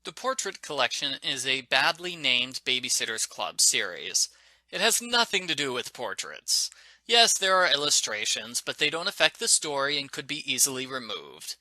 The Portrait Collection is a badly named Babysitter's Club series. It has nothing to do with portraits. Yes, there are illustrations, but they don't affect the story and could be easily removed.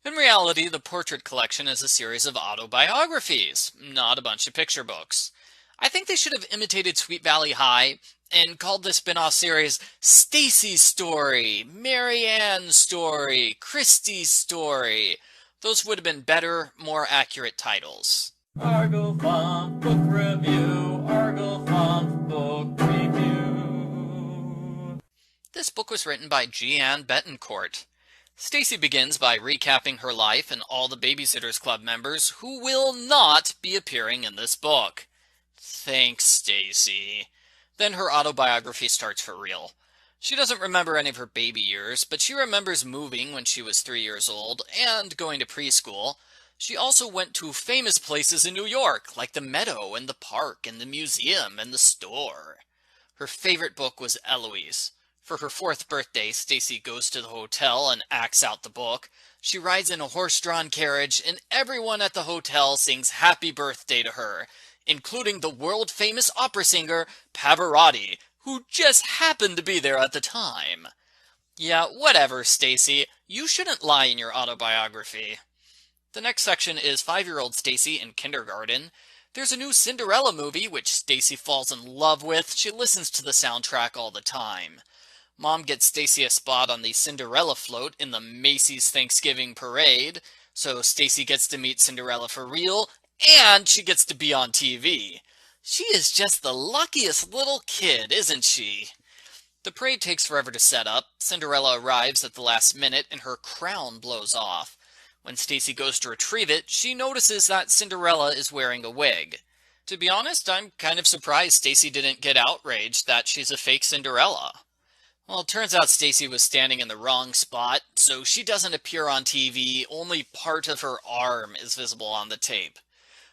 In reality, the Portrait Collection is a series of autobiographies, not a bunch of picture books. I think they should have imitated Sweet Valley High and called the spin-off series Stacey's Story, Mary Ann's Story, Kristy's Story. Those would have been better, more accurate titles. Arglefumph Book Review, Arglefumph Book Review. This book was written by Jeanne Betancourt. Stacey begins by recapping her life and all the Babysitters Club members who will not be appearing in this book. Thanks, Stacey. Then her autobiography starts for real. She doesn't remember any of her baby years, but she remembers moving when she was 3 years old and going to preschool. She also went to famous places in New York, like the Meadow and the park and the museum and the store. Her favorite book was Eloise. For her 4th birthday, Stacey goes to the hotel and acts out the book. She rides in a horse-drawn carriage, and everyone at the hotel sings happy birthday to her, including the world-famous opera singer Pavarotti, who just happened to be there at the time. Yeah, whatever, Stacey. You shouldn't lie in your autobiography. The next section is 5-year-old Stacey in kindergarten. There's a new Cinderella movie, which Stacey falls in love with. She listens to the soundtrack all the time. Mom gets Stacey a spot on the Cinderella float in the Macy's Thanksgiving Parade, so Stacey gets to meet Cinderella for real, and she gets to be on TV. She is just the luckiest little kid, isn't she? The parade takes forever to set up. Cinderella arrives at the last minute and her crown blows off. When Stacey goes to retrieve it, she notices that Cinderella is wearing a wig. To be honest, I'm kind of surprised Stacey didn't get outraged that she's a fake Cinderella. Well, it turns out Stacey was standing in the wrong spot, so she doesn't appear on TV, only part of her arm is visible on the tape.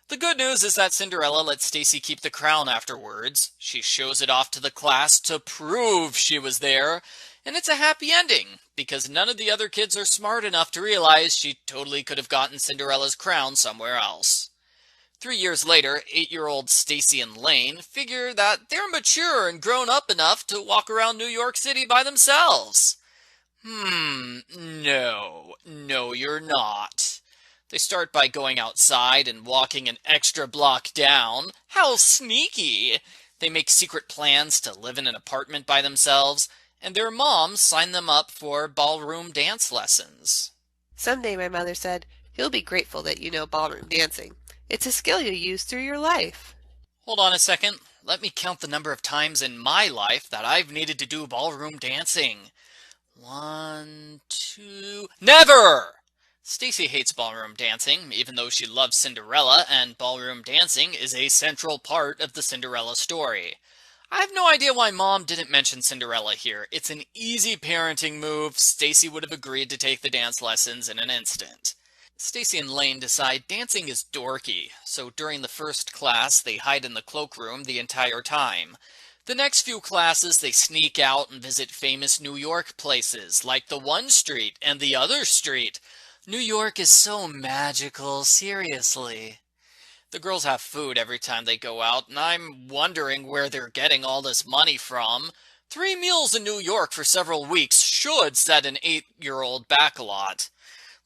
The good news is that Cinderella lets Stacey keep the crown afterwards. She shows it off to the class to prove she was there, and it's a happy ending, because none of the other kids are smart enough to realize she totally could have gotten Cinderella's crown somewhere else. 3 years later, 8-year-old Stacey and Lane figure that they're mature and grown up enough to walk around New York City by themselves. No, you're not. They start by going outside and walking an extra block down. How sneaky! They make secret plans to live in an apartment by themselves, and their moms sign them up for ballroom dance lessons. Someday, my mother said, you'll be grateful that you know ballroom dancing. It's a skill you'll use through your life. Hold on a second. Let me count the number of times in my life that I've needed to do ballroom dancing. 1, 2... Never! Stacey hates ballroom dancing, even though she loves Cinderella, and ballroom dancing is a central part of the Cinderella story. I have no idea why Mom didn't mention Cinderella here. It's an easy parenting move. Stacey would have agreed to take the dance lessons in an instant. Stacey and Lane decide dancing is dorky, so during the first class they hide in the cloakroom the entire time. The next few classes they sneak out and visit famous New York places, like the one street and the other street. New York is so magical, seriously. The girls have food every time they go out, and I'm wondering where they're getting all this money from. 3 meals in New York for several weeks should set an 8-year-old back a lot.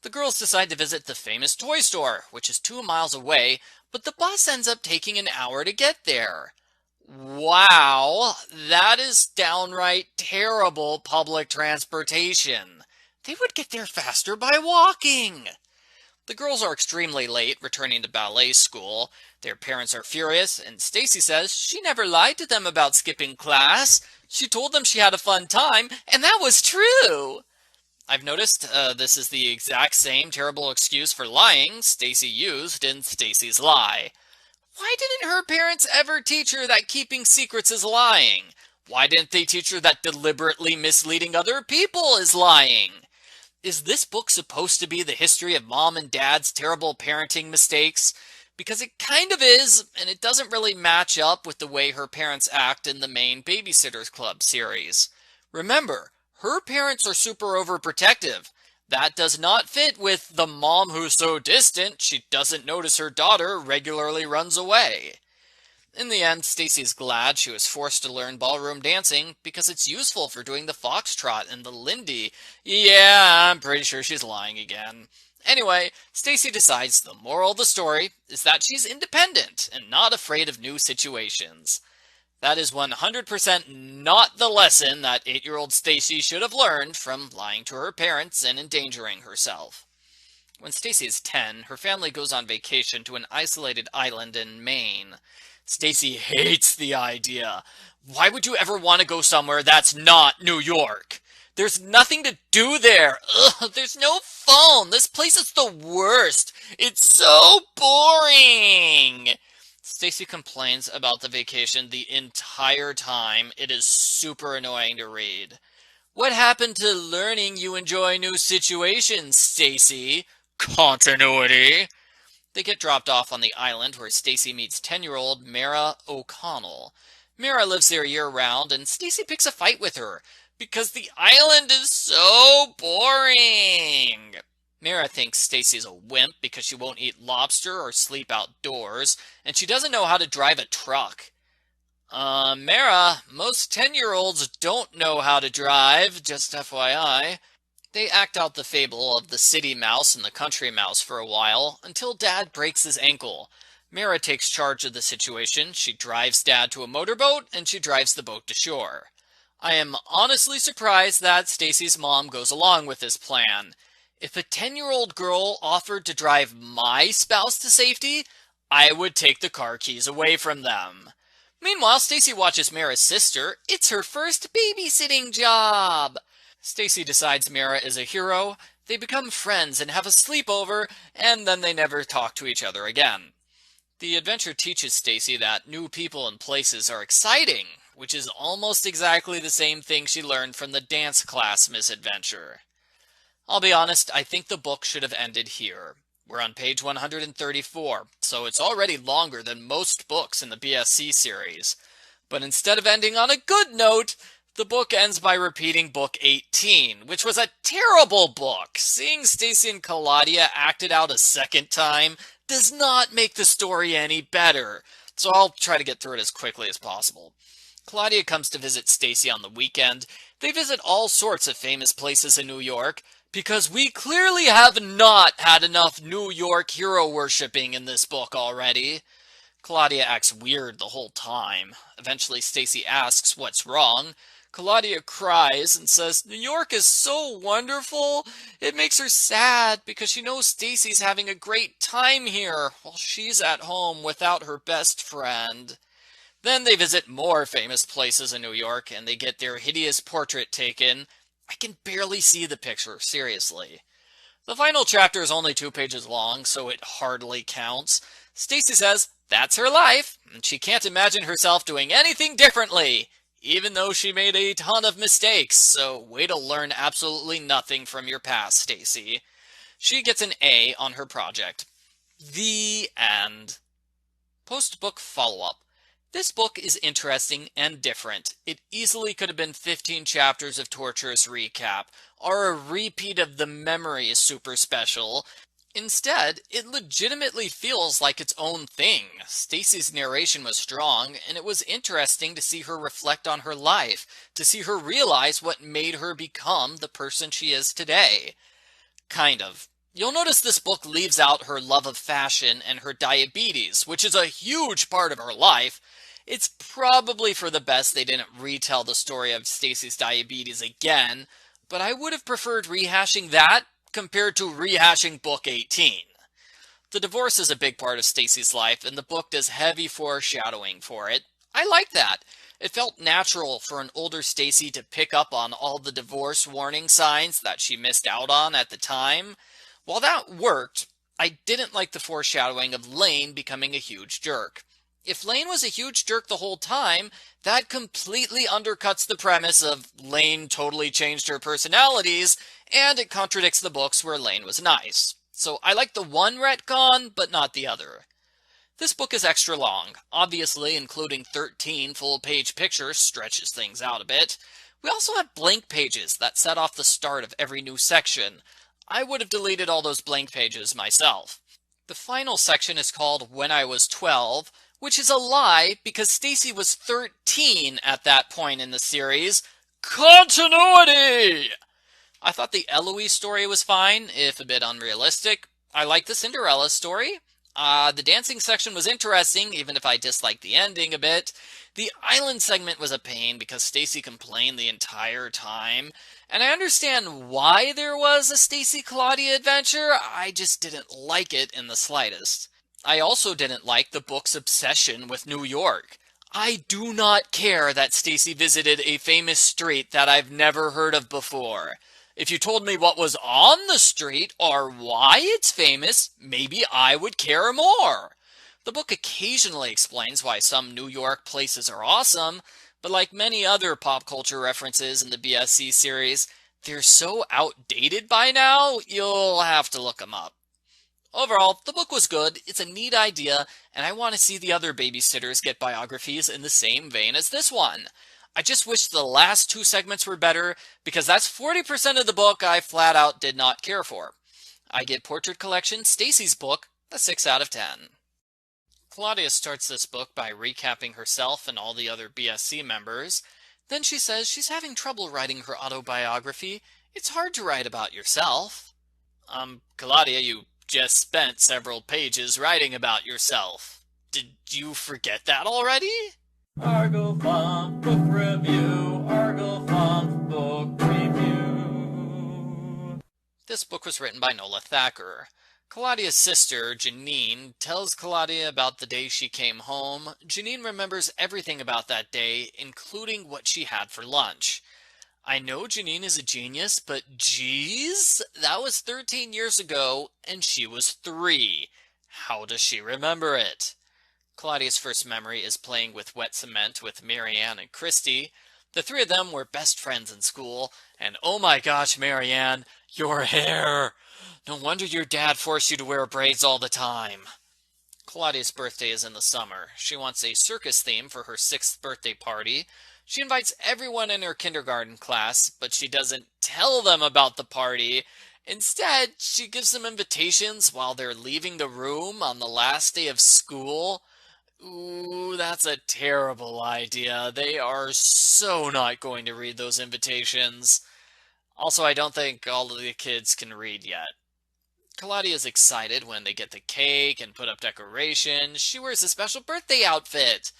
The girls decide to visit the famous toy store, which is 2 miles away, but the bus ends up taking an hour to get there. Wow, that is downright terrible public transportation. They would get there faster by walking. The girls are extremely late returning to ballet school. Their parents are furious, and Stacey says she never lied to them about skipping class. She told them she had a fun time, and that was true. I've noticed this is the exact same terrible excuse for lying Stacey used in Stacey's Lie. Why didn't her parents ever teach her that keeping secrets is lying? Why didn't they teach her that deliberately misleading other people is lying? Is this book supposed to be the history of Mom and Dad's terrible parenting mistakes? Because it kind of is, and it doesn't really match up with the way her parents act in the main Babysitter's Club series. Remember, her parents are super overprotective. That does not fit with the mom who's so distant she doesn't notice her daughter regularly runs away. In the end, Stacey's glad she was forced to learn ballroom dancing because it's useful for doing the foxtrot and the Lindy. Yeah, I'm pretty sure she's lying again. Anyway, Stacey decides the moral of the story is that she's independent and not afraid of new situations. That is 100% not the lesson that 8-year-old Stacey should have learned from lying to her parents and endangering herself. When Stacey is 10, her family goes on vacation to an isolated island in Maine. Stacey hates the idea. Why would you ever want to go somewhere that's not New York? There's nothing to do there. Ugh, there's no phone. This place is the worst. It's so boring. Stacey complains about the vacation the entire time. It is super annoying to read. What happened to learning you enjoy new situations, Stacey? Continuity. They get dropped off on the island where Stacey meets 10-year-old Mara O'Connell. Mara lives there year-round, and Stacey picks a fight with her because the island is so boring. Mara thinks Stacey's a wimp because she won't eat lobster or sleep outdoors, and she doesn't know how to drive a truck. Mara, most 10-year-olds don't know how to drive, just FYI. They act out the fable of the city mouse and the country mouse for a while, until Dad breaks his ankle. Mara takes charge of the situation. She drives Dad to a motorboat, and she drives the boat to shore. I am honestly surprised that Stacey's mom goes along with this plan. If a 10-year-old girl offered to drive my spouse to safety, I would take the car keys away from them. Meanwhile, Stacey watches Mara's sister. It's her first babysitting job. Stacey decides Mara is a hero. They become friends and have a sleepover, and then they never talk to each other again. The adventure teaches Stacey that new people and places are exciting, which is almost exactly the same thing she learned from the dance class misadventure. I'll be honest, I think the book should have ended here. We're on page 134, so it's already longer than most books in the BSC series. But instead of ending on a good note, the book ends by repeating book 18, which was a terrible book. Seeing Stacey and Claudia acted out a second time does not make the story any better, so I'll try to get through it as quickly as possible. Claudia comes to visit Stacey on the weekend. They visit all sorts of famous places in New York, because we clearly have not had enough New York hero worshipping in this book already. Claudia acts weird the whole time. Eventually Stacey asks what's wrong. Claudia cries and says New York is so wonderful. It makes her sad because she knows Stacey's having a great time here while she's at home without her best friend. Then they visit more famous places in New York and they get their hideous portrait taken. I can barely see the picture, seriously. The final chapter is only 2 pages long, so it hardly counts. Stacey says that's her life, and she can't imagine herself doing anything differently, even though she made a ton of mistakes, so way to learn absolutely nothing from your past, Stacey. She gets an A on her project. The end. Post-book follow-up. This book is interesting and different. It easily could have been 15 chapters of torturous recap, or a repeat of the memory super special. Instead, it legitimately feels like its own thing. Stacey's narration was strong, and it was interesting to see her reflect on her life, to see her realize what made her become the person she is today. Kind of. You'll notice this book leaves out her love of fashion and her diabetes, which is a huge part of her life. It's probably for the best they didn't retell the story of Stacey's diabetes again, but I would have preferred rehashing that compared to rehashing book 18. The divorce is a big part of Stacey's life, and the book does heavy foreshadowing for it. I like that. It felt natural for an older Stacey to pick up on all the divorce warning signs that she missed out on at the time. While that worked, I didn't like the foreshadowing of Lane becoming a huge jerk. If Lane was a huge jerk the whole time, that completely undercuts the premise of Lane totally changed her personalities, and it contradicts the books where Lane was nice. So I like the one retcon, but not the other. This book is extra long. Obviously, including 13 full-page pictures stretches things out a bit. We also have blank pages that set off the start of every new section. I would have deleted all those blank pages myself. The final section is called When I Was 12, which is a lie because Stacey was 13 at that point in the series. Continuity! I thought the Eloise story was fine, if a bit unrealistic. I liked the Cinderella story. The dancing section was interesting, even if I disliked the ending a bit. The island segment was a pain because Stacey complained the entire time. And I understand why there was a Stacey-Claudia adventure, I just didn't like it in the slightest. I also didn't like the book's obsession with New York. I do not care that Stacey visited a famous street that I've never heard of before. If you told me what was on the street or why it's famous, maybe I would care more. The book occasionally explains why some New York places are awesome, but like many other pop culture references in the BSC series, they're so outdated by now, you'll have to look them up. Overall, the book was good, it's a neat idea, and I want to see the other babysitters get biographies in the same vein as this one. I just wish the last two segments were better, because that's 40% of the book I flat out did not care for. I give Portrait Collection, Stacey's book, a 6 out of 10. Claudia starts this book by recapping herself and all the other BSC members. Then she says she's having trouble writing her autobiography. It's hard to write about yourself. Claudia, you just spent several pages writing about yourself. Did you forget that already? Arglefumph Book Review, Arglefumph Book Review. This book was written by Nola Thacker. Claudia's sister, Janine, tells Claudia about the day she came home. Janine remembers everything about that day, including what she had for lunch. I know Janine is a genius, but geez, that was 13 years ago, and she was 3. How does she remember it? Claudia's first memory is playing with wet cement with Marianne and Kristy. The 3 of them were best friends in school, and oh my gosh, Marianne, your hair! No wonder your dad forced you to wear braids all the time. Claudia's birthday is in the summer. She wants a circus theme for her 6th birthday party. She invites everyone in her kindergarten class, but she doesn't tell them about the party. Instead, she gives them invitations while they're leaving the room on the last day of school. Ooh, that's a terrible idea. They are so not going to read those invitations. Also, I don't think all of the kids can read yet. Claudia is excited when they get the cake and put up decorations. She wears a special birthday outfit.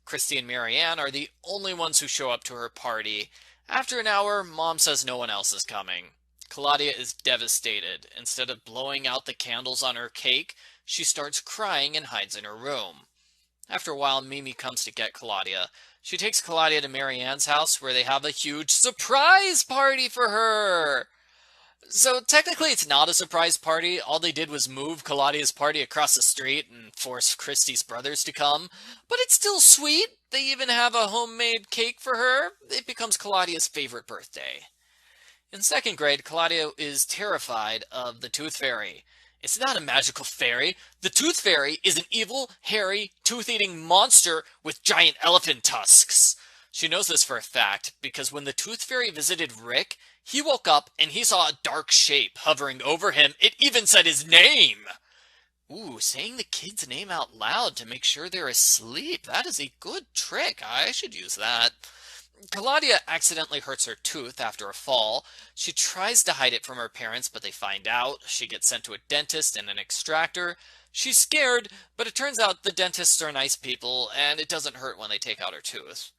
Kristy and Marianne are the only ones who show up to her party. After an hour, Mom says no one else is coming. Claudia is devastated. Instead of blowing out the candles on her cake, she starts crying and hides in her room. After a while, Mimi comes to get Claudia. She takes Claudia to Marianne's house where they have a huge surprise party for her. So technically it's not a surprise party. All they did was move Claudia's party across the street and force Kristy's brothers to come. But it's still sweet. They even have a homemade cake for her. It becomes Claudia's favorite birthday. In 2nd grade, Claudia is terrified of the Tooth Fairy. It's not a magical fairy. The Tooth Fairy is an evil, hairy, tooth-eating monster with giant elephant tusks. She knows this for a fact because when the Tooth Fairy visited Rick, he woke up and he saw a dark shape hovering over him. It even said his name. Ooh, saying the kid's name out loud to make sure they're asleep. That is a good trick. I should use that. Claudia accidentally hurts her tooth after a fall. She tries to hide it from her parents, but they find out. She gets sent to a dentist and an extractor. She's scared, but it turns out the dentists are nice people, and it doesn't hurt when they take out her tooth.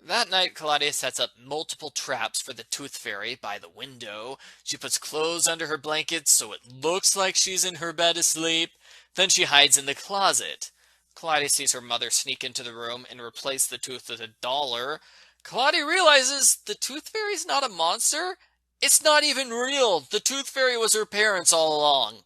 That night, Claudia sets up multiple traps for the Tooth Fairy by the window. She puts clothes under her blankets so it looks like she's in her bed asleep. Then she hides in the closet. Claudia sees her mother sneak into the room and replace the tooth with $1. Claudia realizes the Tooth Fairy's not a monster. It's not even real. The Tooth Fairy was her parents all along.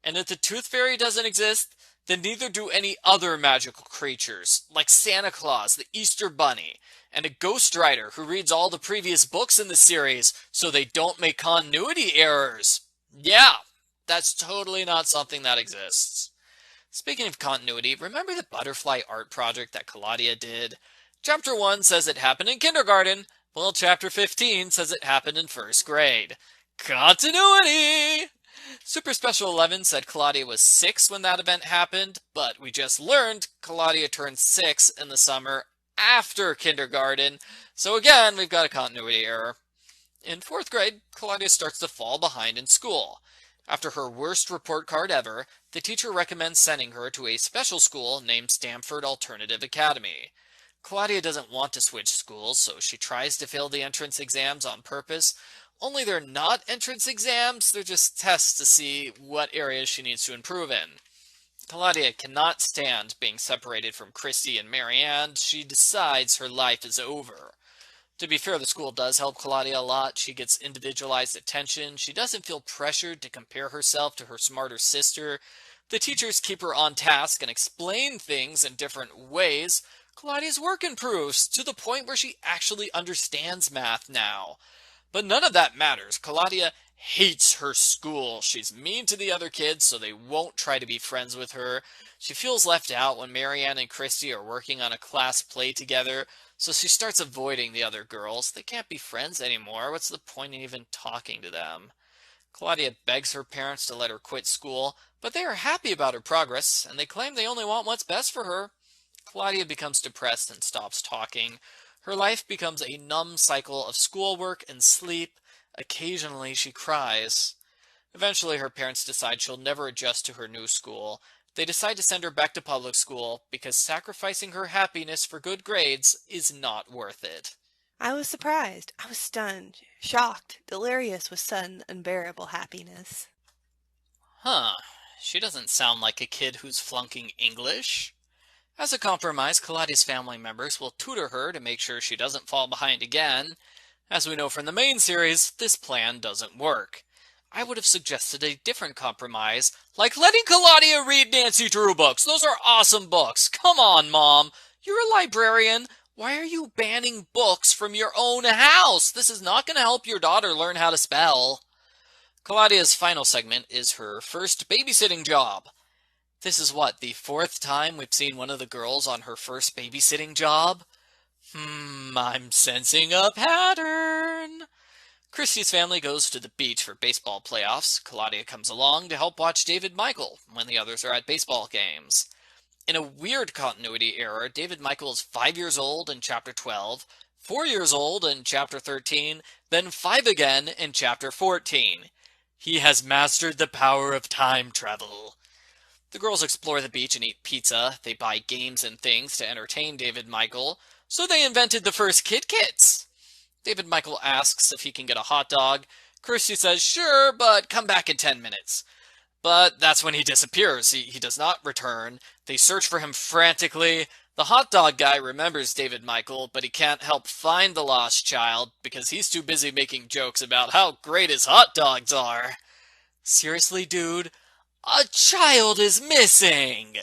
And if the Tooth Fairy doesn't exist, then neither do any other magical creatures, like Santa Claus, the Easter Bunny, and a ghostwriter who reads all the previous books in the series so they don't make continuity errors. Yeah, that's totally not something that exists. Speaking of continuity, remember the butterfly art project that Claudia did? Chapter 1 says it happened in kindergarten, while Chapter 15 says it happened in 1st grade. Continuity! Super Special 11 said Claudia was 6 when that event happened, but we just learned Claudia turned 6 in the summer after kindergarten, so again, we've got a continuity error. In 4th grade, Claudia starts to fall behind in school. After her worst report card ever, the teacher recommends sending her to a special school named Stamford Alternative Academy. Claudia doesn't want to switch schools, so she tries to fail the entrance exams on purpose. Only they're not entrance exams, they're just tests to see what areas she needs to improve in. Claudia cannot stand being separated from Kristy and Marianne. She decides her life is over. To be fair, the school does help Claudia a lot. She gets individualized attention. She doesn't feel pressured to compare herself to her smarter sister. The teachers keep her on task and explain things in different ways. Claudia's work improves to the point where she actually understands math now. But none of that matters. Claudia hates her school. She's mean to the other kids, so they won't try to be friends with her. She feels left out when Marianne and Kristy are working on a class play together, so she starts avoiding the other girls. They can't be friends anymore. What's the point in even talking to them? Claudia begs her parents to let her quit school, but they are happy about her progress, and they claim they only want what's best for her. Claudia becomes depressed and stops talking. Her life becomes a numb cycle of schoolwork and sleep. Occasionally she cries. Eventually her parents decide she'll never adjust to her new school. They decide to send her back to public school because sacrificing her happiness for good grades is not worth it. I was surprised. I was stunned, shocked, delirious with sudden, unbearable happiness. Huh, she doesn't sound like a kid who's flunking English. As a compromise, Claudia's family members will tutor her to make sure she doesn't fall behind again. As we know from the main series, this plan doesn't work. I would have suggested a different compromise, like letting Claudia read Nancy Drew books. Those are awesome books. Come on, Mom. You're a librarian. Why are you banning books from your own house? This is not going to help your daughter learn how to spell. Claudia's final segment is her first babysitting job. This is what, the 4th time we've seen one of the girls on her first babysitting job? I'm sensing a pattern. Kristy's family goes to the beach for baseball playoffs. Claudia comes along to help watch David Michael when the others are at baseball games. In a weird continuity error, David Michael is 5 years old in Chapter 12, 4 years old in Chapter 13, then 5 again in Chapter 14. He has mastered the power of time travel. The girls explore the beach and eat pizza. They buy games and things to entertain David Michael, so they invented the first Kit Kits. David Michael asks if he can get a hot dog. Kristy says, sure, but come back in 10 minutes. But that's when he disappears. He does not return. They search for him frantically. The hot dog guy remembers David Michael, but he can't help find the lost child because he's too busy making jokes about how great his hot dogs are. Seriously, dude? A child is missing!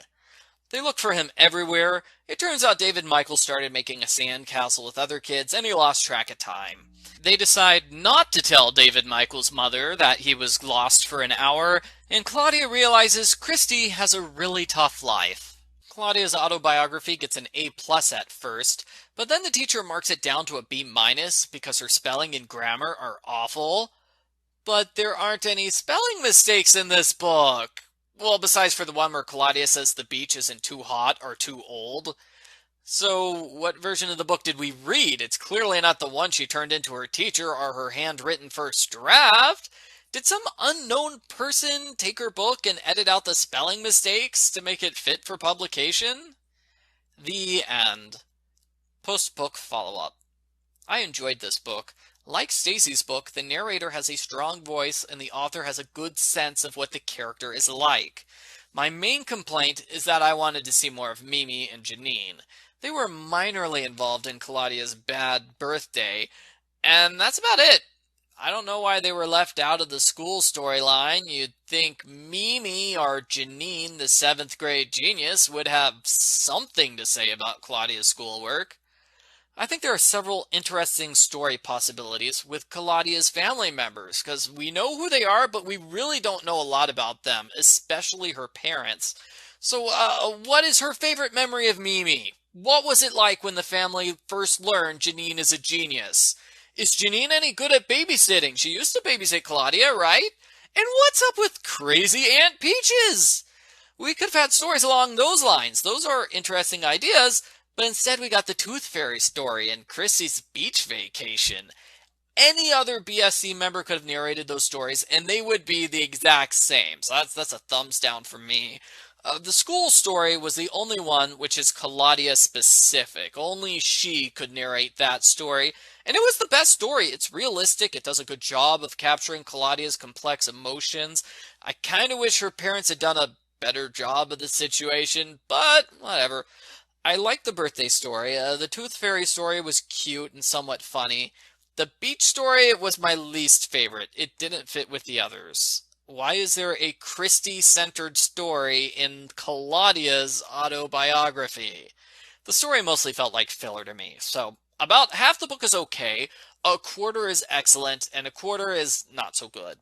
They look for him everywhere. It turns out David Michael started making a sandcastle with other kids, and he lost track of time. They decide not to tell David Michael's mother that he was lost for an hour, and Claudia realizes Kristy has a really tough life. Claudia's autobiography gets an A+ at first, but then the teacher marks it down to a B- because her spelling and grammar are awful. But there aren't any spelling mistakes in this book. Well, besides for the one where Claudia says the beach isn't too hot or too old. So, what version of the book did we read? It's clearly not the one she turned into her teacher or her handwritten first draft. Did some unknown person take her book and edit out the spelling mistakes to make it fit for publication? The end. Post-book follow-up. I enjoyed this book. Like Stacey's book, the narrator has a strong voice and the author has a good sense of what the character is like. My main complaint is that I wanted to see more of Mimi and Janine. They were minorly involved in Claudia's bad birthday, and that's about it. I don't know why they were left out of the school storyline. You'd think Mimi or Janine, the 7th grade genius, would have something to say about Claudia's schoolwork. I think there are several interesting story possibilities with Claudia's family members, because we know who they are, but we really don't know a lot about them, especially her parents. So, what is her favorite memory of Mimi? What was it like when the family first learned Janine is a genius? Is Janine any good at babysitting? She used to babysit Claudia, right? And what's up with crazy Aunt Peaches? We could have had stories along those lines. Those are interesting ideas, but instead we got the Tooth Fairy story and Kristy's beach vacation. Any other BSC member could have narrated those stories, and they would be the exact same. So that's a thumbs down for me. The school story was the only one which is Claudia specific. Only she could narrate that story, and it was the best story. It's realistic. It does a good job of capturing Claudia's complex emotions. I kind of wish her parents had done a better job of the situation, but whatever. I like the birthday story. The Tooth Fairy story was cute and somewhat funny. The beach story was my least favorite. It didn't fit with the others. Why is there a Kristy-centered story in Claudia's autobiography? The story mostly felt like filler to me, so about half the book is okay, a quarter is excellent, and a quarter is not so good.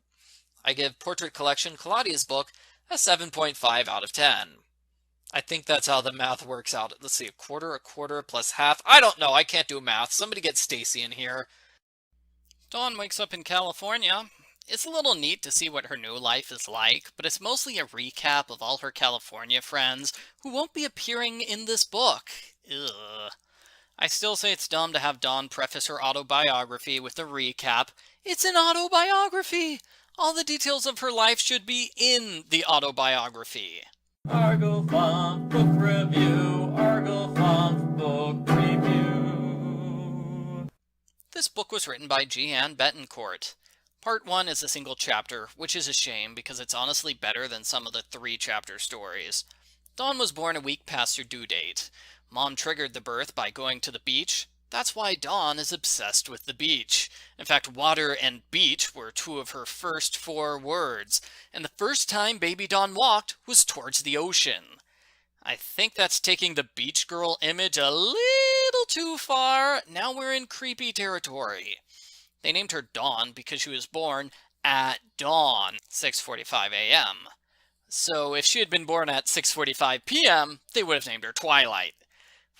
I give Portrait Collection Claudia's book a 7.5 out of 10. I think that's how the math works out. Let's see, a quarter plus half. I don't know, I can't do math. Somebody get Stacey in here. Dawn wakes up in California. It's a little neat to see what her new life is like, but it's mostly a recap of all her California friends who won't be appearing in this book. Ugh. I still say it's dumb to have Dawn preface her autobiography with a recap. It's an autobiography! All the details of her life should be in the autobiography. Arglefumph Book Review, Arglefumph Book Review. This book was written by Jeanne Betancourt. Part 1 is a single chapter, which is a shame because it's honestly better than some of the 3-chapter stories. Dawn was born a week past her due date. Mom triggered the birth by going to the beach. That's why Dawn is obsessed with the beach. In fact, water and beach were 2 of her first 4 words, and the first time baby Dawn walked was towards the ocean. I think that's taking the beach girl image a little too far. Now we're in creepy territory. They named her Dawn because she was born at dawn, 6:45 a.m. So if she had been born at 6:45 p.m., they would have named her Twilight.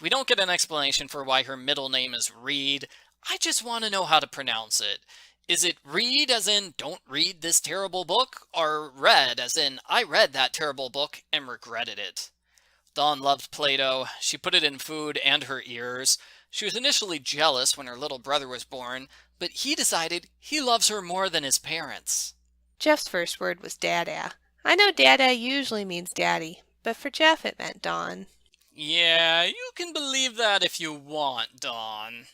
We don't get an explanation for why her middle name is Reed. I just want to know how to pronounce it. Is it read as in don't read this terrible book, or read as in I read that terrible book and regretted it? Dawn loved Play-Doh. She put it in food and her ears. She was initially jealous when her little brother was born, but he decided he loves her more than his parents. Jeff's first word was Dada. I know Dada usually means daddy, but for Jeff it meant Dawn. Yeah, you can believe that if you want, Dawn.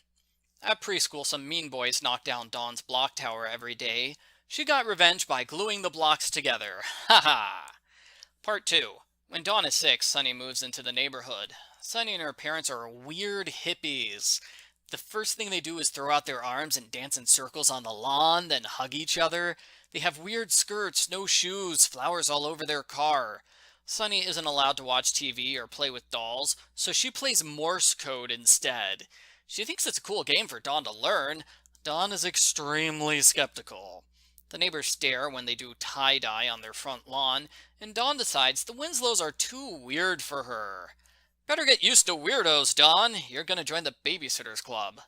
At preschool, some mean boys knocked down Dawn's block tower every day. She got revenge by gluing the blocks together. Ha ha! Part 2. When Dawn is 6, Sunny moves into the neighborhood. Sunny and her parents are weird hippies. The first thing they do is throw out their arms and dance in circles on the lawn, then hug each other. They have weird skirts, no shoes, flowers all over their car. Sunny isn't allowed to watch TV or play with dolls, so she plays Morse code instead. She thinks it's a cool game for Dawn to learn. Dawn is extremely skeptical. The neighbors stare when they do tie-dye on their front lawn, and Dawn decides the Winslows are too weird for her. Better get used to weirdos, Dawn. You're gonna join the Babysitters Club.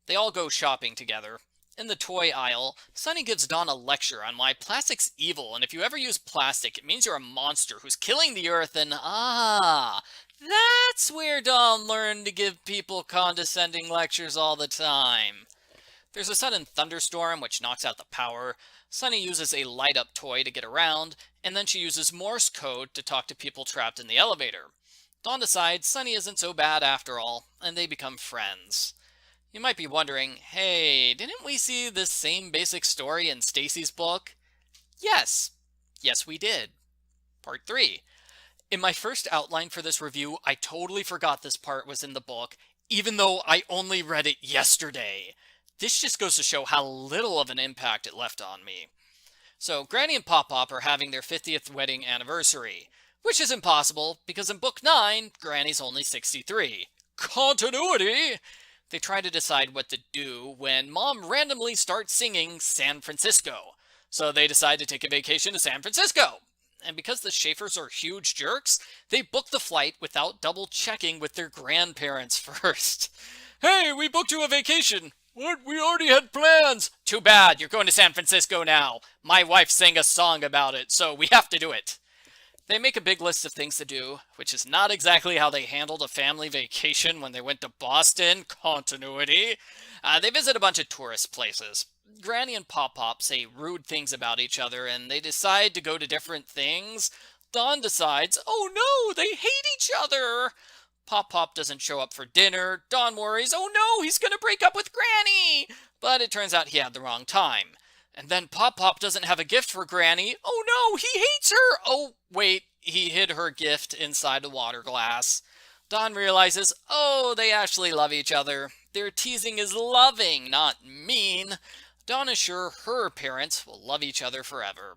They all go shopping together. In the toy aisle, Sunny gives Dawn a lecture on why plastic's evil, and if you ever use plastic, it means you're a monster who's killing the earth, and that's where Dawn learned to give people condescending lectures all the time. There's a sudden thunderstorm which knocks out the power. Sunny uses a light-up toy to get around, and then she uses Morse code to talk to people trapped in the elevator. Dawn decides Sunny isn't so bad after all, and they become friends. You might be wondering, hey, didn't we see this same basic story in Stacey's book? Yes. Yes, we did. Part 3. In my first outline for this review, I totally forgot this part was in the book, even though I only read it yesterday. This just goes to show how little of an impact it left on me. So, Granny and Pop-Pop are having their 50th wedding anniversary, which is impossible because in Book 9, Granny's only 63. Continuity! They try to decide what to do when Mom randomly starts singing San Francisco. So they decide to take a vacation to San Francisco. And because the Schaefers are huge jerks, they book the flight without double checking with their grandparents first. Hey, we booked you a vacation. What? We already had plans! Too bad, you're going to San Francisco now. My wife sang a song about it, so we have to do it. They make a big list of things to do, which is not exactly how they handled a family vacation when they went to Boston. Continuity. They visit a bunch of tourist places. Granny and Pop Pop say rude things about each other, and they decide to go to different things. Dawn decides, oh no, they hate each other! Pop Pop doesn't show up for dinner. Dawn worries, oh no, he's gonna break up with Granny! But it turns out he had the wrong time. And then Pop Pop doesn't have a gift for Granny. Oh no, he hates her! Oh, wait, he hid her gift inside a water glass. Dawn realizes, oh, they actually love each other. Their teasing is loving, not mean. Dawn is sure her parents will love each other forever.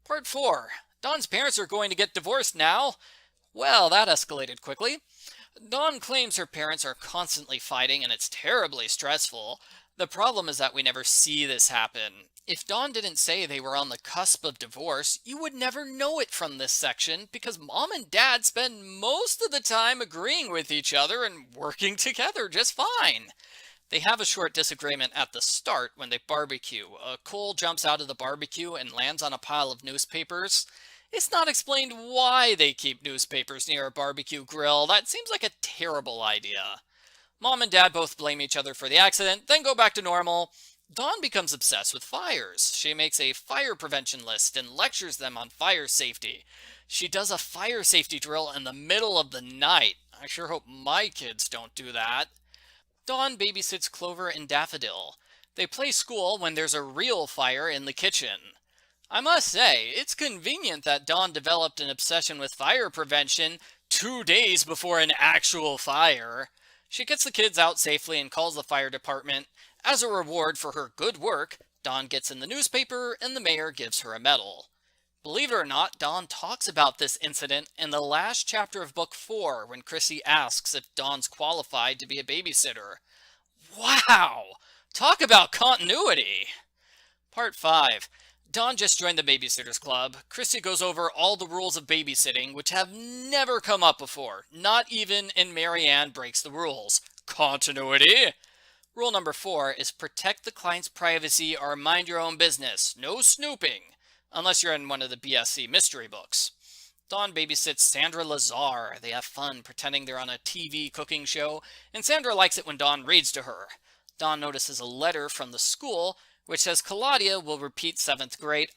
Part 4. Dawn's parents are going to get divorced now. Well, that escalated quickly. Dawn claims her parents are constantly fighting and it's terribly stressful. The problem is that we never see this happen. If Dawn didn't say they were on the cusp of divorce, you would never know it from this section because Mom and Dad spend most of the time agreeing with each other and working together just fine. They have a short disagreement at the start when they barbecue. Cole jumps out of the barbecue and lands on a pile of newspapers. It's not explained why they keep newspapers near a barbecue grill. That seems like a terrible idea. Mom and Dad both blame each other for the accident, then go back to normal. Dawn becomes obsessed with fires. She makes a fire prevention list and lectures them on fire safety. She does a fire safety drill in the middle of the night. I sure hope my kids don't do that. Dawn babysits Clover and Daffodil. They play school when there's a real fire in the kitchen. I must say, it's convenient that Dawn developed an obsession with fire prevention 2 days before an actual fire. She gets the kids out safely and calls the fire department. As a reward for her good work, Dawn gets in the newspaper and the mayor gives her a medal. Believe it or not, Dawn talks about this incident in the last chapter of Book 4 when Kristy asks if Dawn's qualified to be a babysitter. Wow! Talk about continuity! Part 5. Dawn just joined the Babysitters Club. Kristy goes over all the rules of babysitting, which have never come up before, not even in Marianne Breaks the Rules. Continuity! Rule number 4 is protect the client's privacy or mind your own business. No snooping, unless you're in one of the BSC mystery books. Dawn babysits Sandra Lazar. They have fun pretending they're on a TV cooking show, and Sandra likes it when Dawn reads to her. Dawn notices a letter from the school which says Claudia will repeat 7th grade.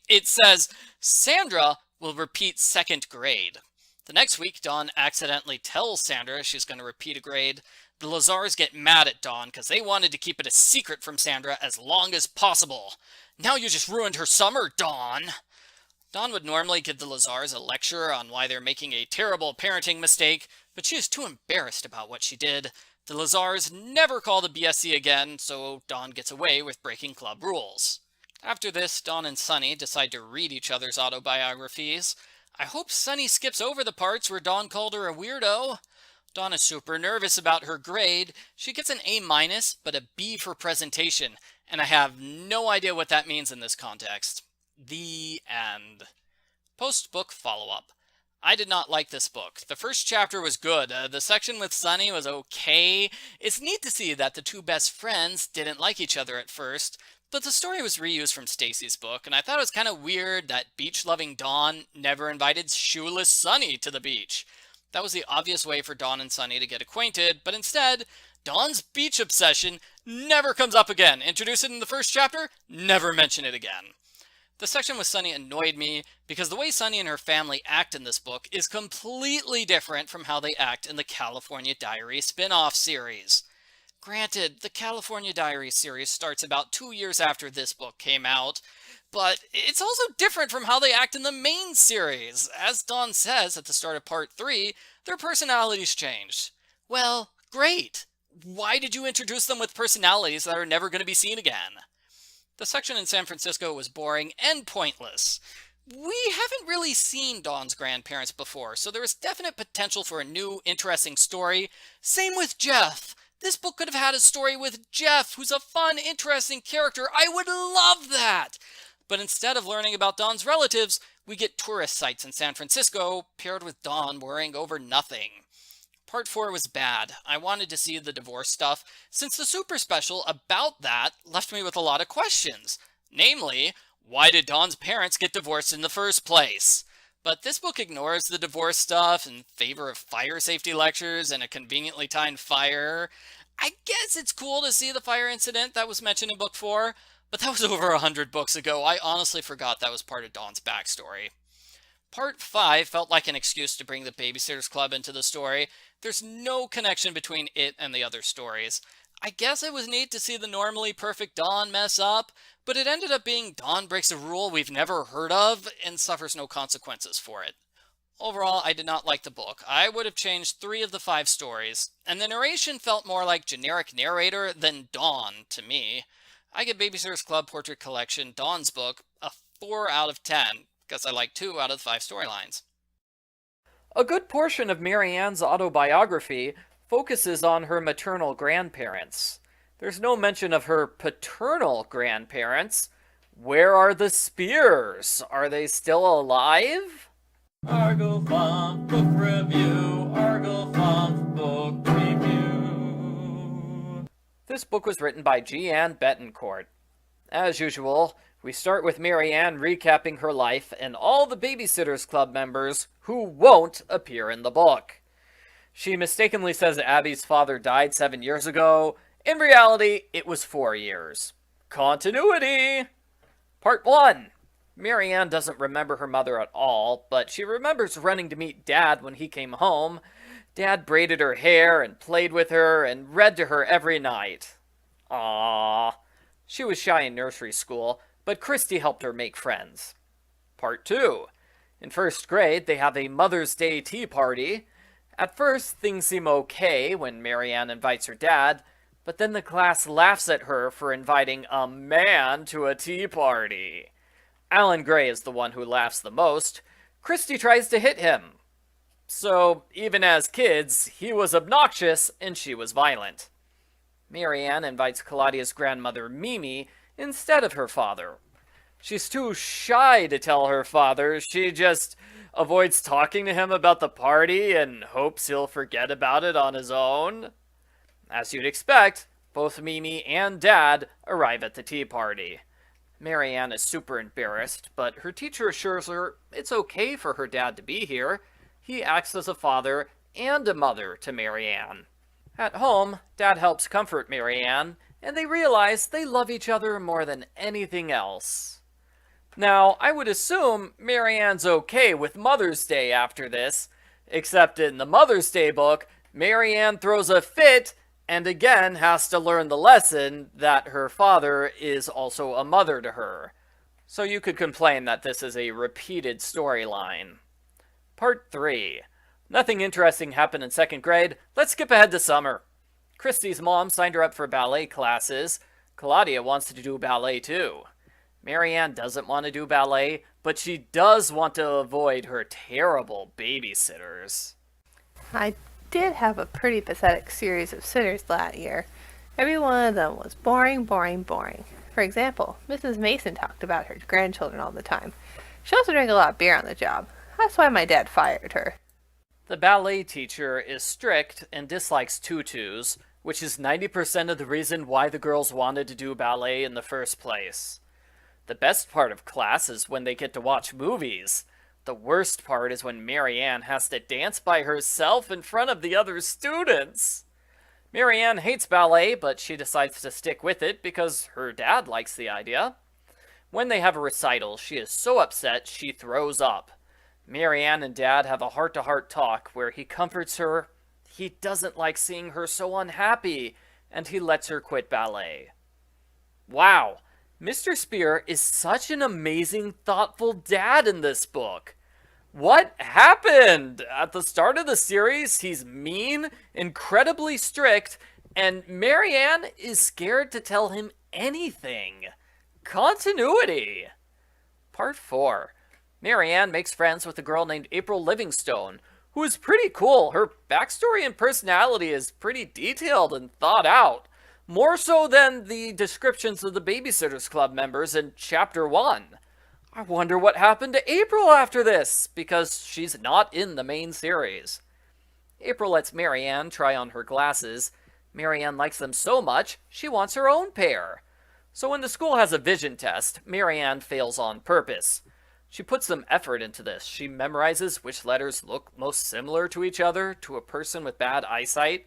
It says Sandra will repeat 2nd grade. The next week, Dawn accidentally tells Sandra she's going to repeat a grade. The Lazars get mad at Dawn because they wanted to keep it a secret from Sandra as long as possible. Now you just ruined her summer, Dawn. Dawn would normally give the Lazars a lecture on why they're making a terrible parenting mistake, but she is too embarrassed about what she did. The Lazars never call the BSC again, so Dawn gets away with breaking club rules. After this, Dawn and Sunny decide to read each other's autobiographies. I hope Sunny skips over the parts where Dawn called her a weirdo. Dawn is super nervous about her grade. She gets an A-, but a B for presentation, and I have no idea what that means in this context. The end. Post-book follow-up. I did not like this book. The first chapter was good. The section with Sunny was okay. It's neat to see that the two best friends didn't like each other at first, but the story was reused from Stacey's book, and I thought it was kind of weird that beach-loving Dawn never invited shoeless Sunny to the beach. That was the obvious way for Dawn and Sunny to get acquainted, but instead, Dawn's beach obsession never comes up again. Introduce it in the first chapter, never mention it again. The section with Sunny annoyed me because the way Sunny and her family act in this book is completely different from how they act in the California Diaries spin-off series. Granted, the California Diaries series starts about 2 years after this book came out, but it's also different from how they act in the main series. As Dawn says at the start of Part 3, their personalities changed. Well, great! Why did you introduce them with personalities that are never going to be seen again? The section in San Francisco was boring and pointless. We haven't really seen Dawn's grandparents before, so there is definite potential for a new, interesting story. Same with Jeff. This book could have had a story with Jeff, who's a fun, interesting character. I would love that! But instead of learning about Dawn's relatives, we get tourist sites in San Francisco, paired with Dawn worrying over nothing. Part 4 was bad. I wanted to see the divorce stuff, since the super special about that left me with a lot of questions. Namely, why did Dawn's parents get divorced in the first place? But this book ignores the divorce stuff in favor of fire safety lectures and a conveniently timed fire. I guess it's cool to see the fire incident that was mentioned in book 4, but that was over 100 books ago. I honestly forgot that was part of Dawn's backstory. Part 5 felt like an excuse to bring the Babysitters Club into the story. There's no connection between it and the other stories. I guess it was neat to see the normally perfect Dawn mess up, but it ended up being Dawn breaks a rule we've never heard of and suffers no consequences for it. Overall, I did not like the book. I would have changed 3 of the 5 stories, and the narration felt more like generic narrator than Dawn to me. I give Babysitters Club Portrait Collection, Dawn's book, a 4 out of 10, because I like 2 out of the 5 storylines. A good portion of Mary Ann's autobiography focuses on her maternal grandparents. There's no mention of her paternal grandparents. Where are the Spears? Are they still alive? Arglefumph Book Review, Arglefumph Book Review. This book was written by Jeanne Betancourt. As usual, we start with Mary Ann recapping her life and all the Babysitters Club members who won't appear in the book. She mistakenly says Abby's father died 7 years ago. In reality, it was 4 years. Continuity! Part 1. Mary Ann doesn't remember her mother at all, but she remembers running to meet Dad when he came home. Dad braided her hair and played with her and read to her every night. Aww. She was shy in nursery school, but Kristy helped her make friends. Part 2. In first grade, they have a Mother's Day tea party. At first, things seem okay when Mary Ann invites her dad, but then the class laughs at her for inviting a man to a tea party. Alan Gray is the one who laughs the most. Kristy tries to hit him. So, even as kids, he was obnoxious and she was violent. Mary Ann invites Claudia's grandmother, Mimi, instead of her father. She's too shy to tell her father. She just avoids talking to him about the party and hopes he'll forget about it on his own. As you'd expect, both Mimi and Dad arrive at the tea party. Mary Ann is super embarrassed, but her teacher assures her it's okay for her dad to be here. He acts as a father and a mother to Mary Ann. At home, Dad helps comfort Mary Ann, and they realize they love each other more than anything else. Now, I would assume Mary Ann's okay with Mother's Day after this, except in the Mother's Day book, Mary Ann throws a fit and again has to learn the lesson that her father is also a mother to her. So you could complain that this is a repeated storyline. Part 3. Nothing interesting happened in second grade. Let's skip ahead to summer. Kristy's mom signed her up for ballet classes. Claudia wants to do ballet too. Mary Ann doesn't want to do ballet, but she does want to avoid her terrible babysitters. I did have a pretty pathetic series of sitters that year. Every one of them was boring, boring, boring. For example, Mrs. Mason talked about her grandchildren all the time. She also drank a lot of beer on the job. That's why my dad fired her. The ballet teacher is strict and dislikes tutus, which is 90% of the reason why the girls wanted to do ballet in the first place. The best part of class is when they get to watch movies. The worst part is when Mary Ann has to dance by herself in front of the other students. Mary Ann hates ballet, but she decides to stick with it because her dad likes the idea. When they have a recital, she is so upset she throws up. Mary Ann and Dad have a heart-to-heart talk where he comforts her. He doesn't like seeing her so unhappy, and he lets her quit ballet. Wow, Mr. Spear is such an amazing, thoughtful dad in this book. What happened? At the start of the series, he's mean, incredibly strict, and Mary Ann is scared to tell him anything. Continuity. Part 4. Mary Ann makes friends with a girl named April Livingstone, who is pretty cool. Her backstory and personality is pretty detailed and thought out, more so than the descriptions of the Babysitters Club members in Chapter 1. I wonder what happened to April after this, because she's not in the main series. April lets Marianne try on her glasses. Marianne likes them so much, she wants her own pair. So when the school has a vision test, Marianne fails on purpose. She puts some effort into this. She memorizes which letters look most similar to each other to a person with bad eyesight.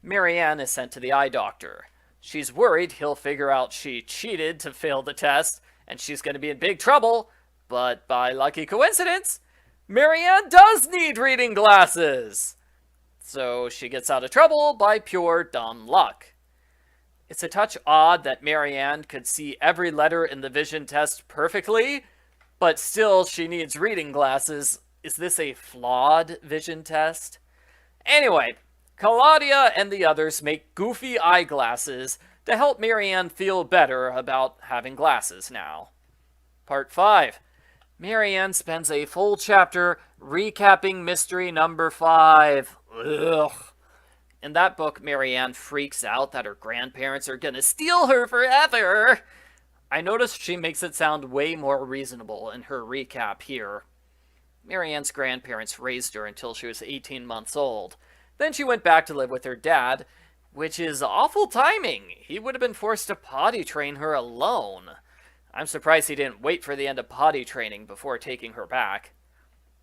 Marianne is sent to the eye doctor. She's worried he'll figure out she cheated to fail the test, and she's going to be in big trouble. But by lucky coincidence, Marianne does need reading glasses. So she gets out of trouble by pure dumb luck. It's a touch odd that Marianne could see every letter in the vision test perfectly, but still she needs reading glasses. Is this a flawed vision test? Anyway, Claudia and the others make goofy eyeglasses to help Marianne feel better about having glasses now. Part 5. Marianne spends a full chapter recapping mystery number 5. Ugh. In that book, Marianne freaks out that her grandparents are gonna steal her forever. I noticed she makes it sound way more reasonable in her recap here. Marianne's grandparents raised her until she was 18 months old. Then she went back to live with her dad, which is awful timing. He would have been forced to potty train her alone. I'm surprised he didn't wait for the end of potty training before taking her back.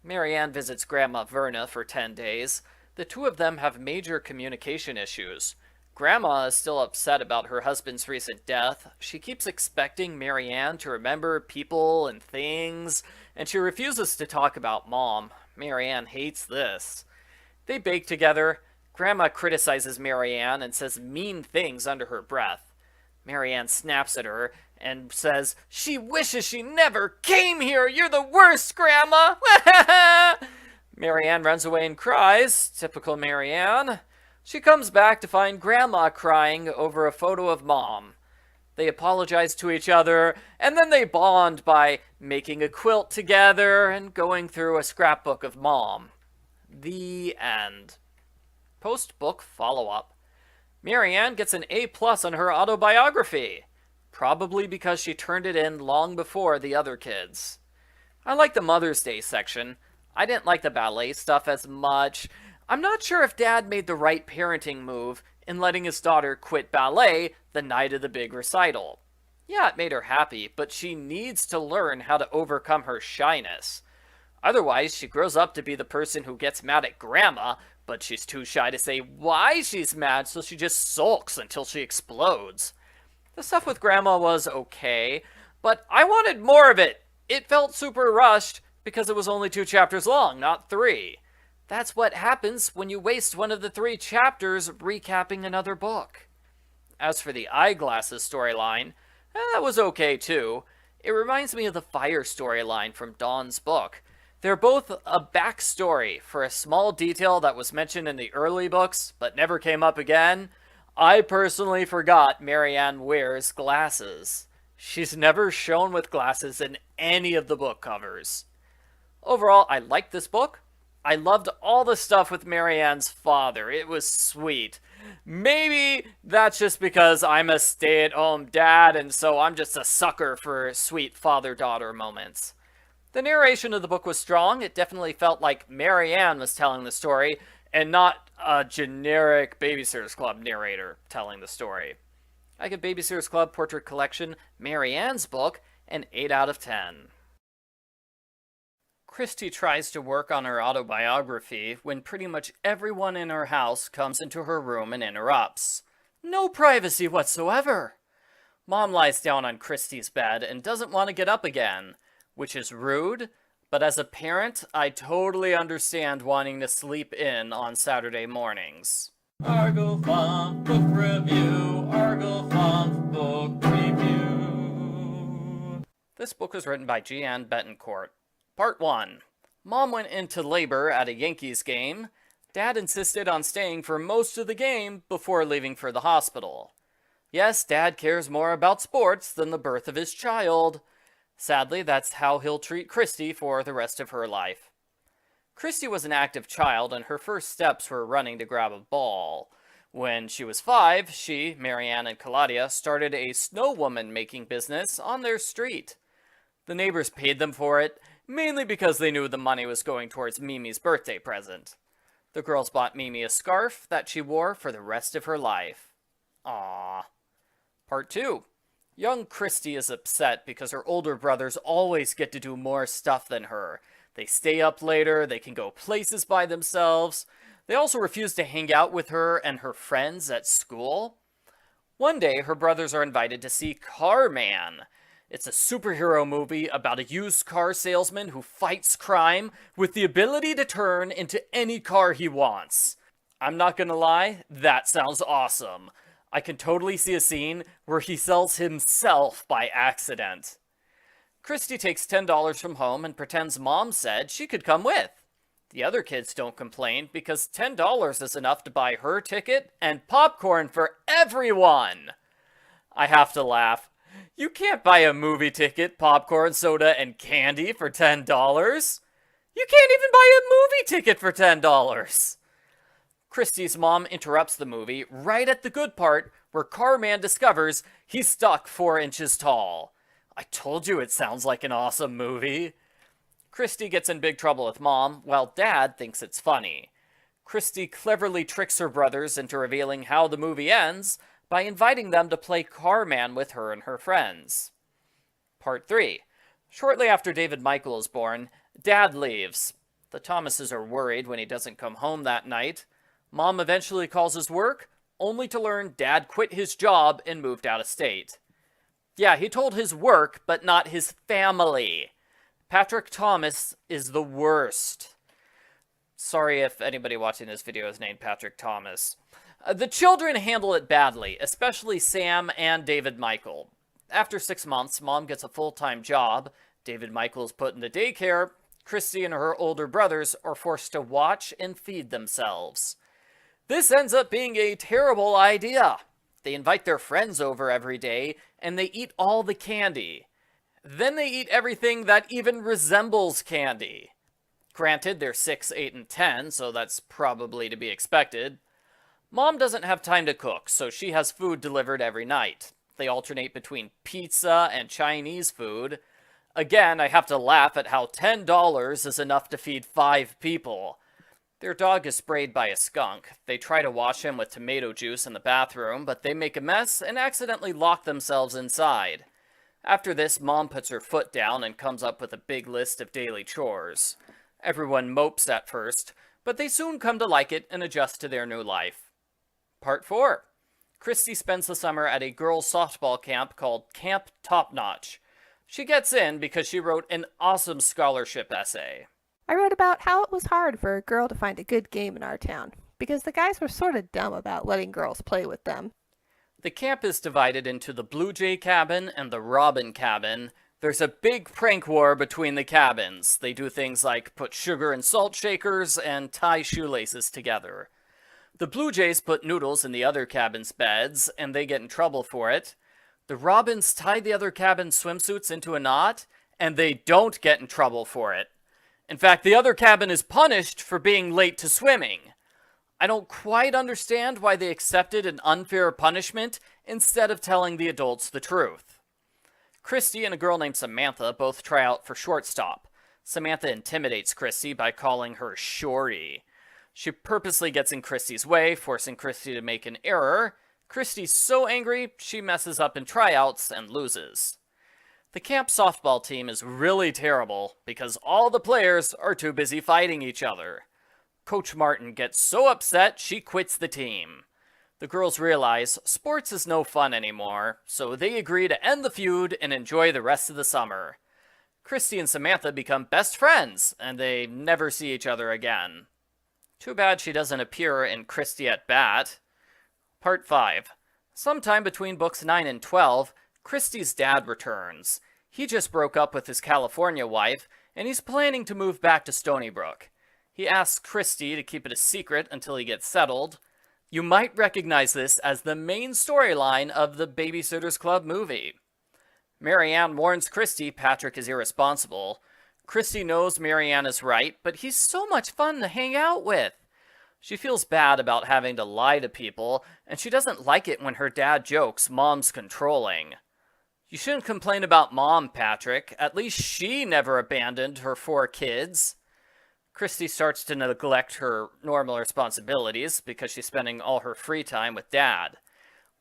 Marianne visits Grandma Verna for 10 days. The two of them have major communication issues. Grandma is still upset about her husband's recent death. She keeps expecting Marianne to remember people and things, and she refuses to talk about Mom. Marianne hates this. They bake together. Grandma criticizes Marianne and says mean things under her breath. Marianne snaps at her and says, "She wishes she never came here! You're the worst, Grandma!" Marianne runs away and cries. Typical Marianne. She comes back to find Grandma crying over a photo of Mom. They apologize to each other, and then they bond by making a quilt together and going through a scrapbook of Mom. The end. Post-book follow-up. Marianne gets an A+ on her autobiography, probably because she turned it in long before the other kids. I like the Mother's Day section. I didn't like the ballet stuff as much. I'm not sure if Dad made the right parenting move in letting his daughter quit ballet the night of the big recital. Yeah, it made her happy, but she needs to learn how to overcome her shyness. Otherwise, she grows up to be the person who gets mad at Grandma, but she's too shy to say why she's mad, so she just sulks until she explodes. The stuff with Grandma was okay, but I wanted more of it. It felt super rushed because it was only 2 chapters long, not 3. That's what happens when you waste one of the 3 chapters recapping another book. As for the eyeglasses storyline, that was okay too. It reminds me of the fire storyline from Dawn's book. They're both a backstory for a small detail that was mentioned in the early books, but never came up again. I personally forgot Marianne wears glasses. She's never shown with glasses in any of the book covers. Overall, I liked this book. I loved all the stuff with Marianne's father. It was sweet. Maybe that's just because I'm a stay-at-home dad, and so I'm just a sucker for sweet father-daughter moments. The narration of the book was strong. It definitely felt like Marianne was telling the story, and not a generic Babysitter's Club narrator telling the story. I give Babysitter's Club Portrait Collection, Marianne's book, an 8 out of 10. Kristy tries to work on her autobiography when pretty much everyone in her house comes into her room and interrupts. No privacy whatsoever. Mom lies down on Kristy's bed and doesn't want to get up again, which is rude, but as a parent, I totally understand wanting to sleep in on Saturday mornings. Arglefumph book review. Arglefumph book review. This book was written by Jeanne Betancourt. Part 1. Mom went into labor at a Yankees game. Dad insisted on staying for most of the game before leaving for the hospital. Yes, Dad cares more about sports than the birth of his child. Sadly, that's how he'll treat Kristy for the rest of her life. Kristy was an active child, and her first steps were running to grab a ball. When she was 5, she, Marianne, and Claudia started a snow woman making business on their street. The neighbors paid them for it, mainly because they knew the money was going towards Mimi's birthday present. The girls bought Mimi a scarf that she wore for the rest of her life. Aww. Part 2. Young Kristy is upset because her older brothers always get to do more stuff than her. They stay up later, they can go places by themselves. They also refuse to hang out with her and her friends at school. One day, her brothers are invited to see Car Man. It's a superhero movie about a used car salesman who fights crime with the ability to turn into any car he wants. I'm not gonna lie, that sounds awesome. I can totally see a scene where he sells himself by accident. Kristy takes $10 from home and pretends Mom said she could come with. The other kids don't complain because $10 is enough to buy her ticket and popcorn for everyone. I have to laugh. You can't buy a movie ticket, popcorn, soda, and candy for $10. You can't even buy a movie ticket for $10. Kristy's mom interrupts the movie right at the good part where Carman discovers he's stuck 4 inches tall. I told you it sounds like an awesome movie. Kristy gets in big trouble with Mom, while Dad thinks it's funny. Kristy cleverly tricks her brothers into revealing how the movie ends by inviting them to play Carman with her and her friends. Part 3. Shortly after David Michael is born, Dad leaves. The Thomases are worried when he doesn't come home that night. Mom eventually calls his work, only to learn Dad quit his job and moved out of state. Yeah, he told his work, but not his family. Patrick Thomas is the worst. Sorry if anybody watching this video is named Patrick Thomas. The children handle it badly, especially Sam and David Michael. After 6 months, Mom gets a full-time job. David Michael is put into daycare. Kristy and her older brothers are forced to watch and feed themselves. This ends up being a terrible idea. They invite their friends over every day, and they eat all the candy. Then they eat everything that even resembles candy. Granted, they're 6, 8, and 10, so that's probably to be expected. Mom doesn't have time to cook, so she has food delivered every night. They alternate between pizza and Chinese food. Again, I have to laugh at how $10 is enough to feed 5 people. Their dog is sprayed by a skunk. They try to wash him with tomato juice in the bathroom, but they make a mess and accidentally lock themselves inside. After this, Mom puts her foot down and comes up with a big list of daily chores. Everyone mopes at first, but they soon come to like it and adjust to their new life. Part 4. Kristy spends the summer at a girls' softball camp called Camp Top Notch. She gets in because she wrote an awesome scholarship essay. I wrote about how it was hard for a girl to find a good game in our town, because the guys were sort of dumb about letting girls play with them. The camp is divided into the Blue Jay cabin and the Robin cabin. There's a big prank war between the cabins. They do things like put sugar in salt shakers and tie shoelaces together. The Blue Jays put noodles in the other cabin's beds, and they get in trouble for it. The Robins tie the other cabin's swimsuits into a knot, and they don't get in trouble for it. In fact, the other cabin is punished for being late to swimming. I don't quite understand why they accepted an unfair punishment instead of telling the adults the truth. Kristy and a girl named Samantha both try out for shortstop. Samantha intimidates Kristy by calling her Shorty. She purposely gets in Kristy's way, forcing Kristy to make an error. Kristy's so angry, she messes up in tryouts and loses. The camp softball team is really terrible because all the players are too busy fighting each other. Coach Martin gets so upset she quits the team. The girls realize sports is no fun anymore, so they agree to end the feud and enjoy the rest of the summer. Kristy and Samantha become best friends, and they never see each other again. Too bad she doesn't appear in Kristy at Bat. Part 5. Sometime between books 9 and 12, Kristy's dad returns. He just broke up with his California wife, and he's planning to move back to Stony Brook. He asks Kristy to keep it a secret until he gets settled. You might recognize this as the main storyline of the Babysitters Club movie. Marianne warns Kristy Patrick is irresponsible. Kristy knows Marianne is right, but he's so much fun to hang out with. She feels bad about having to lie to people, and she doesn't like it when her dad jokes Mom's controlling. You shouldn't complain about Mom, Patrick. At least she never abandoned her 4 kids. Kristy starts to neglect her normal responsibilities because she's spending all her free time with Dad.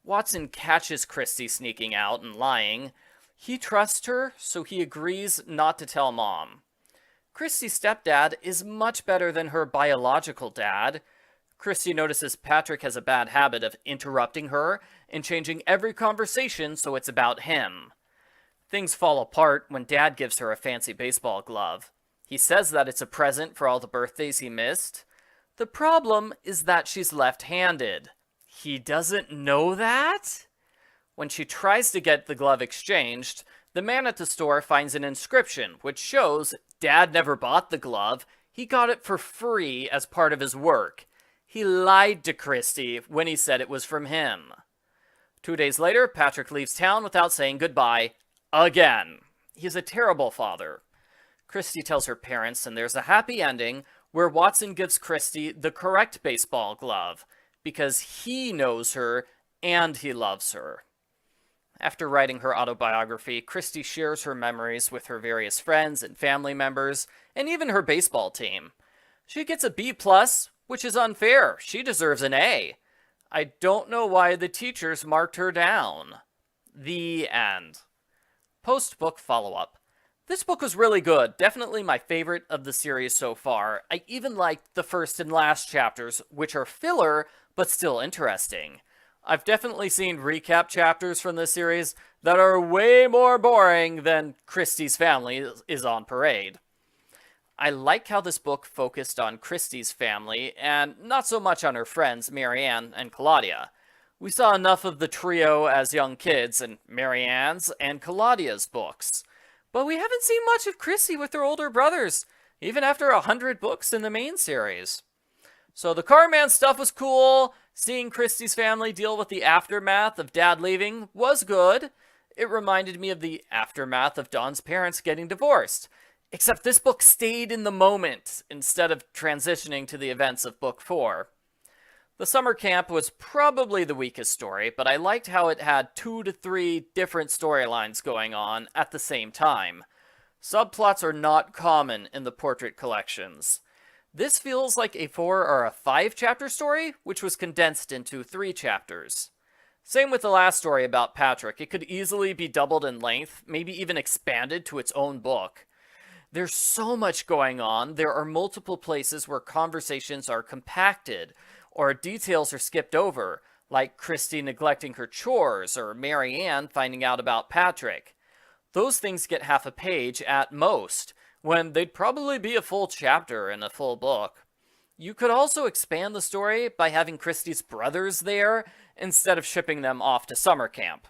Watson catches Kristy sneaking out and lying. He trusts her, so he agrees not to tell Mom. Kristy's stepdad is much better than her biological dad. Kristy notices Patrick has a bad habit of interrupting her and changing every conversation so it's about him. Things fall apart when Dad gives her a fancy baseball glove. He says that it's a present for all the birthdays he missed. The problem is that she's left-handed. He doesn't know that? When she tries to get the glove exchanged, the man at the store finds an inscription which shows Dad never bought the glove. He got it for free as part of his work. He lied to Kristy when he said it was from him. 2 days later, Patrick leaves town without saying goodbye. Again. He's a terrible father. Kristy tells her parents, and there's a happy ending where Watson gives Kristy the correct baseball glove because he knows her and he loves her. After writing her autobiography, Kristy shares her memories with her various friends and family members, and even her baseball team. She gets a B+, which is unfair. She deserves an A. I don't know why the teachers marked her down. The end. Post-book follow-up. This book was really good, definitely my favorite of the series so far. I even liked the first and last chapters, which are filler, but still interesting. I've definitely seen recap chapters from this series that are way more boring than Kristy's family is on parade. I like how this book focused on Kristy's family, and not so much on her friends, Marianne and Claudia. We saw enough of the trio as young kids in Marianne's and Claudia's books. But we haven't seen much of Kristy with her older brothers, even after 100 books in the main series. So the Carman stuff was cool. Seeing Kristy's family deal with the aftermath of Dad leaving was good. It reminded me of the aftermath of Dawn's parents getting divorced. Except this book stayed in the moment instead of transitioning to the events of Book 4. The summer camp was probably the weakest story, but I liked how it had 2 to 3 different storylines going on at the same time. Subplots are not common in the portrait collections. This feels like a 4 or a 5 chapter story, which was condensed into 3 chapters. Same with the last story about Patrick. It could easily be doubled in length, maybe even expanded to its own book. There's so much going on. There are multiple places where conversations are compacted, or details are skipped over, like Kristy neglecting her chores, or Marianne finding out about Patrick. Those things get half a page at most, when they'd probably be a full chapter in a full book. You could also expand the story by having Kristy's brothers there, instead of shipping them off to summer camp.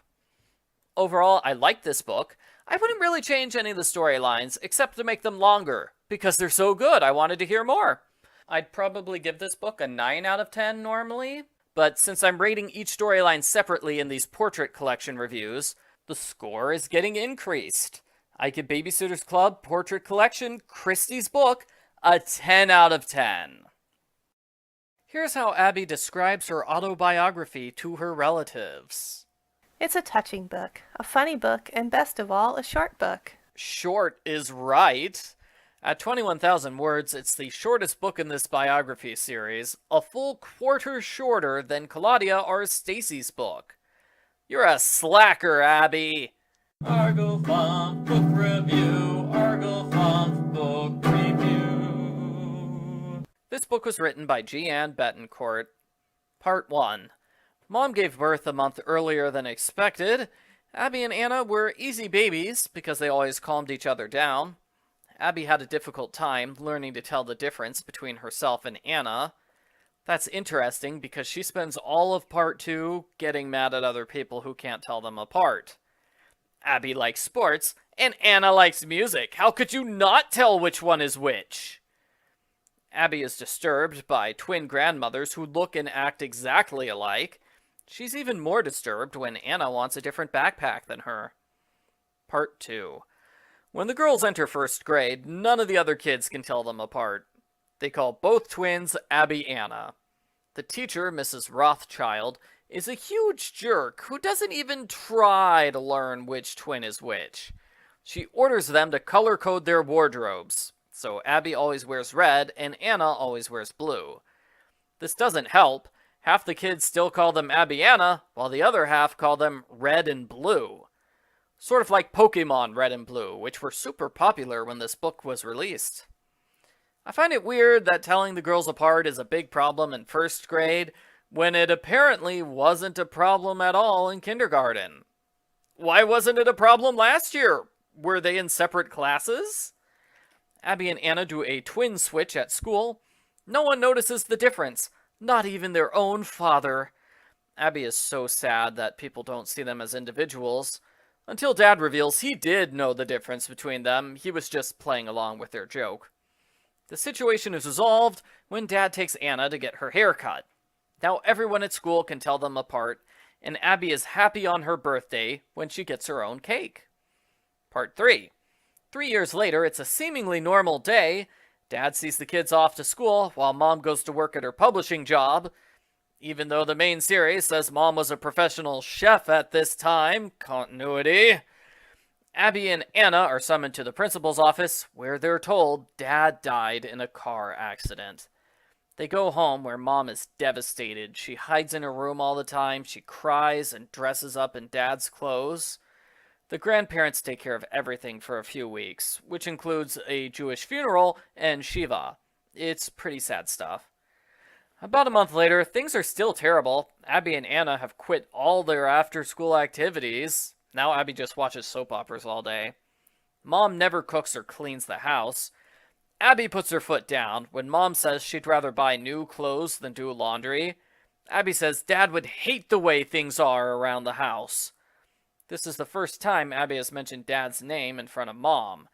Overall, I like this book. I wouldn't really change any of the storylines, except to make them longer, because they're so good, I wanted to hear more. I'd probably give this book a 9 out of 10 normally, but since I'm rating each storyline separately in these portrait collection reviews, the score is getting increased. I give Babysitter's Club Portrait Collection, Kristy's book, a 10 out of 10. Here's how Abby describes her autobiography to her relatives. It's a touching book, a funny book, and best of all, a short book. Short is right. At 21,000 words, it's the shortest book in this biography series, a full quarter shorter than Claudia or Stacey's book. You're a slacker, Abby. Arglefumph book review. Arglefumph book review. This book was written by G.Ann Betancourt. Part 1. Mom gave birth a month earlier than expected. Abby and Anna were easy babies because they always calmed each other down. Abby had a difficult time learning to tell the difference between herself and Anna. That's interesting because she spends all of Part 2 getting mad at other people who can't tell them apart. Abby likes sports, and Anna likes music. How could you not tell which one is which? Abby is disturbed by twin grandmothers who look and act exactly alike. She's even more disturbed when Anna wants a different backpack than her. Part 2. When the girls enter first grade, none of the other kids can tell them apart. They call both twins Abby Anna. The teacher, Mrs. Rothschild, is a huge jerk who doesn't even try to learn which twin is which. She orders them to color code their wardrobes. So Abby always wears red and Anna always wears blue. This doesn't help. Half the kids still call them Abby Anna, while the other half call them Red and Blue. Sort of like Pokemon Red and Blue, which were super popular when this book was released. I find it weird that telling the girls apart is a big problem in first grade, when it apparently wasn't a problem at all in kindergarten. Why wasn't it a problem last year? Were they in separate classes? Abby and Anna do a twin switch at school. No one notices the difference, not even their own father. Abby is so sad that people don't see them as individuals, until Dad reveals he did know the difference between them. He was just playing along with their joke. The situation is resolved when Dad takes Anna to get her hair cut. Now everyone at school can tell them apart, and Abby is happy on her birthday when she gets her own cake. Part 3. 3 years later, it's a seemingly normal day. Dad sees the kids off to school while Mom goes to work at her publishing job. Even though the main series says Mom was a professional chef at this time, continuity, Abby and Anna are summoned to the principal's office, where they're told Dad died in a car accident. They go home where Mom is devastated. She hides in her room all the time. She cries and dresses up in Dad's clothes. The grandparents take care of everything for a few weeks, which includes a Jewish funeral and Shiva. It's pretty sad stuff. About a month later, things are still terrible. Abby and Anna have quit all their after-school activities. Now Abby just watches soap operas all day. Mom never cooks or cleans the house. Abby puts her foot down when Mom says she'd rather buy new clothes than do laundry. Abby says Dad would hate the way things are around the house. This is the first time Abby has mentioned Dad's name in front of Mom.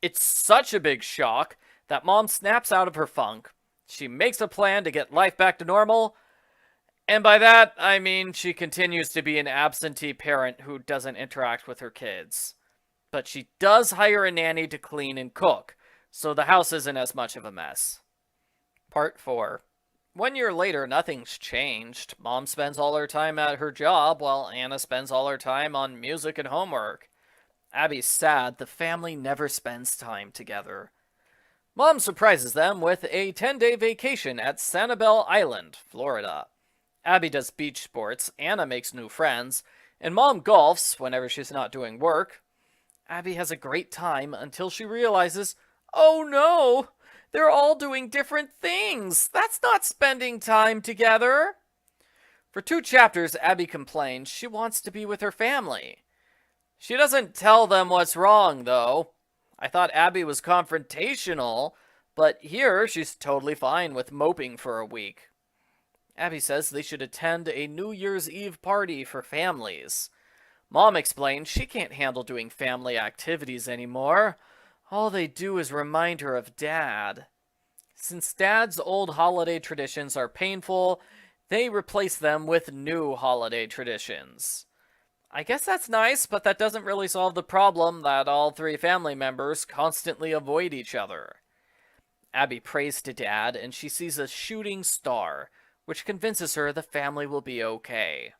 It's such a big shock that Mom snaps out of her funk. She makes a plan to get life back to normal, and by that, I mean she continues to be an absentee parent who doesn't interact with her kids. But she does hire a nanny to clean and cook, so the house isn't as much of a mess. Part 4. 1 year later, nothing's changed. Mom spends all her time at her job, while Anna spends all her time on music and homework. Abby's sad the family never spends time together. Mom surprises them with a 10-day vacation at Sanibel Island, Florida. Abby does beach sports, Anna makes new friends, and Mom golfs whenever she's not doing work. Abby has a great time until she realizes, oh no! They're all doing different things. That's not spending time together. For 2 chapters, Abby complains she wants to be with her family. She doesn't tell them what's wrong, though. I thought Abby was confrontational, but here she's totally fine with moping for a week. Abby says they should attend a New Year's Eve party for families. Mom explains she can't handle doing family activities anymore. All they do is remind her of Dad. Since Dad's old holiday traditions are painful, they replace them with new holiday traditions. I guess that's nice, but that doesn't really solve the problem that all 3 family members constantly avoid each other. Abby prays to Dad, and she sees a shooting star, which convinces her the family will be okay.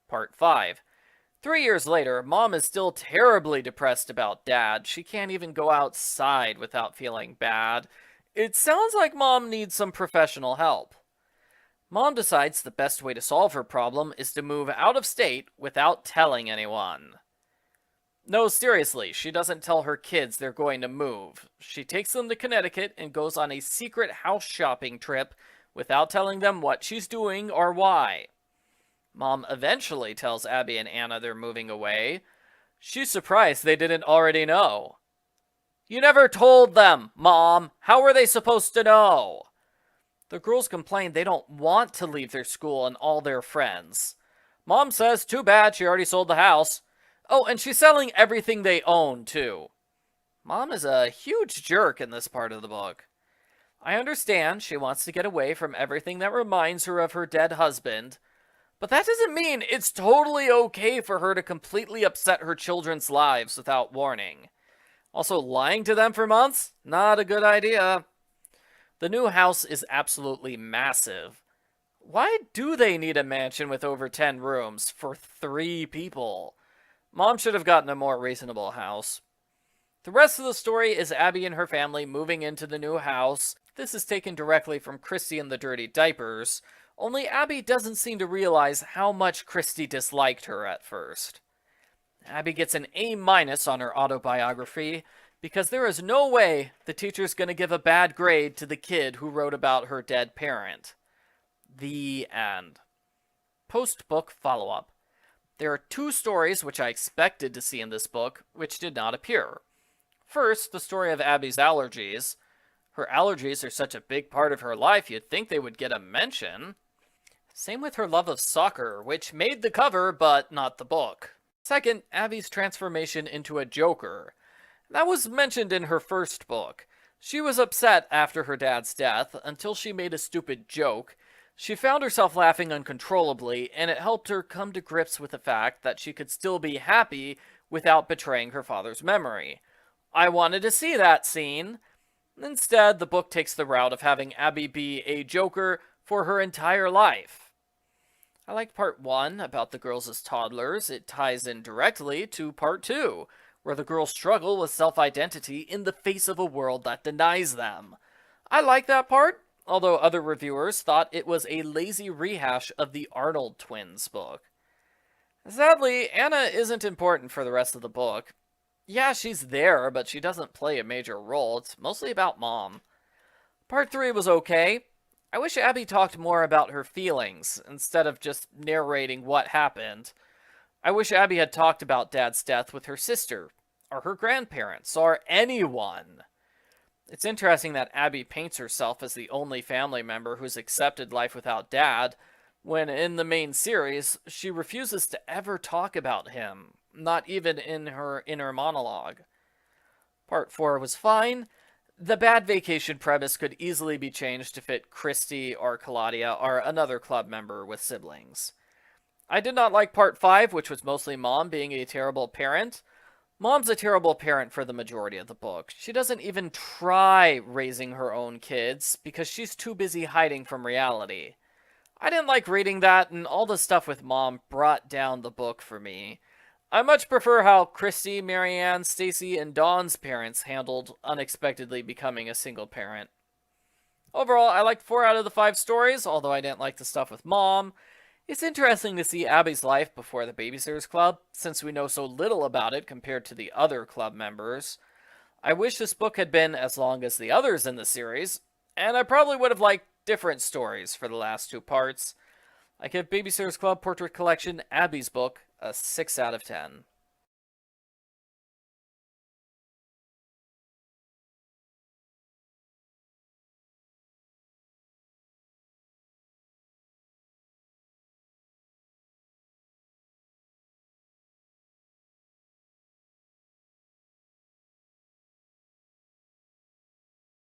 Part 5. 3 years later, Mom is still terribly depressed about Dad. She can't even go outside without feeling bad. It sounds like Mom needs some professional help. Mom decides the best way to solve her problem is to move out of state without telling anyone. No, seriously, she doesn't tell her kids they're going to move. She takes them to Connecticut and goes on a secret house shopping trip without telling them what she's doing or why. Mom eventually tells Abby and Anna they're moving away. She's surprised they didn't already know. You never told them, Mom. How were they supposed to know? The girls complain they don't want to leave their school and all their friends. Mom says too bad, she already sold the house. Oh, and she's selling everything they own, too. Mom is a huge jerk in this part of the book. I understand she wants to get away from everything that reminds her of her dead husband, but that doesn't mean it's totally okay for her to completely upset her children's lives without warning. Also, lying to them for months? Not a good idea. The new house is absolutely massive. Why do they need a mansion with over 10 rooms for 3 people? Mom should have gotten a more reasonable house. The rest of the story is Abby and her family moving into the new house. This is taken directly from Kristy and the Dirty Diapers, only Abby doesn't seem to realize how much Kristy disliked her at first. Abby gets an A- on her autobiography because there is no way the teacher's going to give a bad grade to the kid who wrote about her dead parent. The end. Post-book follow-up. There are 2 stories which I expected to see in this book, which did not appear. First, the story of Abby's allergies. Her allergies are such a big part of her life, you'd think they would get a mention. Same with her love of soccer, which made the cover, but not the book. Second, Abby's transformation into a joker. That was mentioned in her first book. She was upset after her dad's death, until she made a stupid joke. She found herself laughing uncontrollably, and it helped her come to grips with the fact that she could still be happy without betraying her father's memory. I wanted to see that scene. Instead, the book takes the route of having Abby be a joker for her entire life. I liked part 1 about the girls as toddlers. It ties in directly to part 2, where the girls struggle with self-identity in the face of a world that denies them. I like that part, although other reviewers thought it was a lazy rehash of the Arnold twins book. Sadly, Anna isn't important for the rest of the book. Yeah, she's there, but she doesn't play a major role. It's mostly about Mom. Part 3 was okay. I wish Abby talked more about her feelings, instead of just narrating what happened. I wish Abby had talked about Dad's death with her sister, or her grandparents, or anyone. It's interesting that Abby paints herself as the only family member who's accepted life without Dad, when in the main series, she refuses to ever talk about him, not even in her inner monologue. Part 4 was fine. The bad vacation premise could easily be changed to fit Kristy or Claudia or another club member with siblings. I did not like part 5, which was mostly Mom being a terrible parent. Mom's a terrible parent for the majority of the book. She doesn't even try raising her own kids because she's too busy hiding from reality. I didn't like reading that, and all the stuff with Mom brought down the book for me. I much prefer how Kristy, Marianne, Stacey, and Dawn's parents handled unexpectedly becoming a single parent. Overall, I liked 4 out of the 5 stories, although I didn't like the stuff with Mom. It's interesting to see Abby's life before the Babysitters Club, since we know so little about it compared to the other club members. I wish this book had been as long as the others in the series, and I probably would have liked different stories for the last 2 parts. I give Babysitters Club Portrait Collection Abby's book a 6 out of 10.